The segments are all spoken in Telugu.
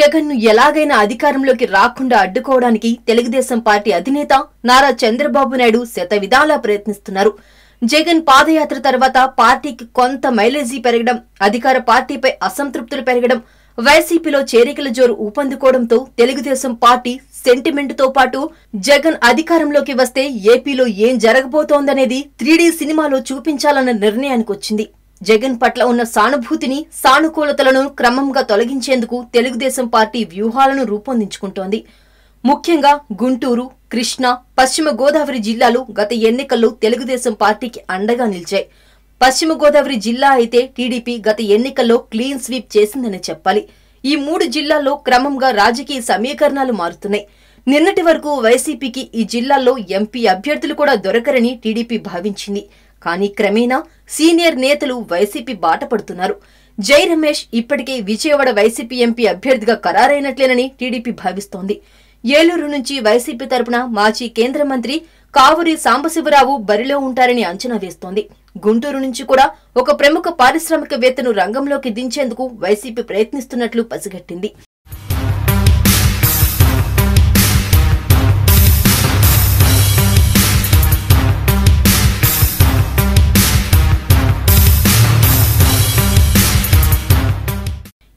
జగన్ ను ఎలాగైనా అధికారంలోకి రాకుండా అడ్డుకోవడానికి తెలుగుదేశం పార్టీ అధినేత నారా చంద్రబాబు నాయుడు శతవిధాలా ప్రయత్నిస్తున్నారు. జగన్ పాదయాత్ర తర్వాత పార్టీకి కొంత మైలేజీ పెరగడం, అధికార పార్టీపై అసంతృప్తులు పెరగడం, వైసీపీలో చేరికల జోరు ఊపందుకోవడంతో తెలుగుదేశం పార్టీ సెంటిమెంట్తో పాటు జగన్ అధికారంలోకి వస్తే ఏపీలో ఏం జరగబోతోందనేది 3D సినిమాలో చూపించాలన్న నిర్ణయానికి వచ్చింది. జగన్ పట్ల ఉన్న సానుభూతిని, సానుకూలతలను క్రమంగా తొలగించేందుకు తెలుగుదేశం పార్టీ వ్యూహాలను రూపొందించుకుంటోంది. ముఖ్యంగా గుంటూరు, కృష్ణా, పశ్చిమ గోదావరి జిల్లాలు గత ఎన్నికల్లో తెలుగుదేశం పార్టీకి అండగా నిలిచాయి. పశ్చిమ గోదావరి జిల్లా అయితే టీడీపీ గత ఎన్నికల్లో క్లీన్ స్వీప్ చేసిందని చెప్పాలి. ఈ 3 జిల్లాల్లో క్రమంగా రాజకీయ సమీకరణాలు మారుతున్నాయి. నిన్నటి వరకు వైసీపీకి ఈ జిల్లాల్లో ఎంపీ అభ్యర్థులు కూడా దొరకరని టీడీపీ భావించింది. కానీ క్రమేణా సీనియర్ నేతలు వైసీపీ బాట పడుతున్నారు. జై రమేష్ ఇప్పటికే విజయవాడ వైసీపీ ఎంపీ అభ్యర్థిగా ఖరారైనట్లేనని టీడీపీ భావిస్తోంది. ఏలూరు నుంచి వైసీపీ తరపున మాజీ కేంద్ర మంత్రి కావూరి సాంబశివరావు బరిలో ఉంటారని అంచనా వేస్తోంది. గుంటూరు నుంచి కూడా ఒక ప్రముఖ పారిశ్రామికవేత్తను రంగంలోకి దించేందుకు వైసీపీ ప్రయత్నిస్తున్నట్లు పసిగట్టింది.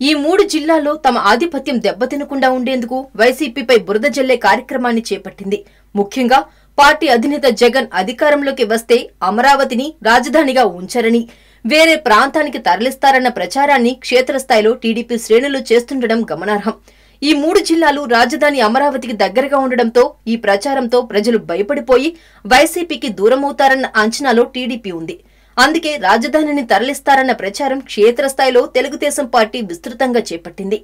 ఈ 3 జిల్లాల్లో తమ ఆధిపత్యం దెబ్బతినకుండా ఉండేందుకు వైసీపీపై బురద జల్లే కార్యక్రమాన్ని చేపట్టింది. ముఖ్యంగా పార్టీ అధినేత జగన్ అధికారంలోకి వస్తే అమరావతిని రాజధానిగా ఉంచరని, వేరే ప్రాంతానికి తరలిస్తారన్న ప్రచారాన్ని క్షేత్రస్థాయిలో టీడీపీ శ్రేణులు చేస్తుండడం గమనార్హం. ఈ 3 జిల్లాలు రాజధాని అమరావతికి దగ్గరగా ఉండడంతో ఈ ప్రచారంతో ప్రజలు భయపడిపోయి వైసీపీకి దూరమవుతారన్న అంచనాలో టీడీపీ ఉంది. అందుకే రాజధానిని తరలిస్తారన్న ప్రచారం క్షేత్రస్థాయిలో తెలుగుదేశం పార్టీ విస్తృతంగా చేపట్టింది.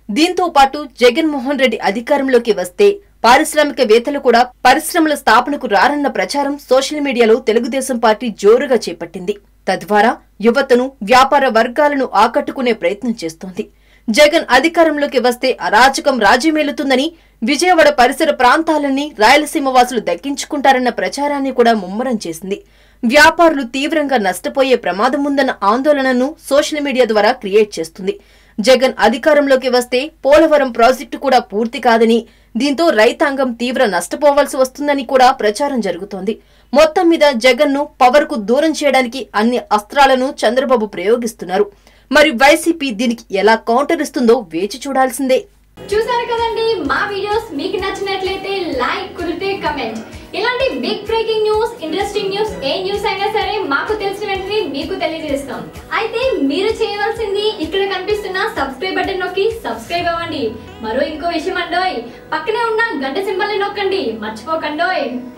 దీంతో పాటు జగన్మోహన్ రెడ్డి అధికారంలోకి వస్తే పారిశ్రామికవేత్తలు కూడా పరిశ్రమల స్థాపనకు రారన్న ప్రచారం సోషల్ మీడియాలో తెలుగుదేశం పార్టీ జోరుగా చేపట్టింది. తద్వారా యువతను, వ్యాపార వర్గాలను ఆకట్టుకునే ప్రయత్నం చేస్తోంది. జగన్ అధికారంలోకి వస్తే అరాచకం రాజ్యమేలుతుందని, విజయవాడ పరిసర ప్రాంతాలన్నీ రాయలసీమ వాసులు దక్కించుకుంటారన్న ప్రచారాన్ని కూడా ముమ్మరం చేసింది. వ్యాపారులు తీవ్రంగా నష్టపోయే ప్రమాదం ఉందన్న ఆందోళనను సోషల్ మీడియా ద్వారా క్రియేట్ చేస్తుంది. జగన్ అధికారంలోకి వస్తే పోలవరం ప్రాజెక్టు కూడా పూర్తి కాదని, దీంతో రైతాంగం తీవ్ర నష్టపోవాల్సి వస్తుందని కూడా ప్రచారం జరుగుతోంది. మొత్తం మీద జగన్ ను పవర్ కు దూరం చేయడానికి అన్ని అస్త్రాలను చంద్రబాబు ప్రయోగిస్తున్నారు. మరి వైసీపీ దీనికి ఎలా కౌంటర్ ఇస్తుందో వేచి చూడాల్సిందే. చూసారు కదండి, మా వీడియోస్ మీకు నచ్చినట్లయితే లైక్, కుదిరితే కమెంట్. ఇలాంటి big breaking news, interesting news, ఏ న్యూస్ అయినా సరే మాకు తెలిసిన వెంటనే మీకు తెలియజేస్తాం. అయితే మీరు చేయవలసింది ఇక్కడ కనిపిస్తున్న సబ్స్క్రైబ్ బటన్ నొక్కి సబ్స్క్రైబ్ అవ్వండి. ఇంకో విషయం అండోయ్, పక్కనే ఉన్న గంట సింబల్ ని నొక్కండి, మర్చిపోకండోయ్.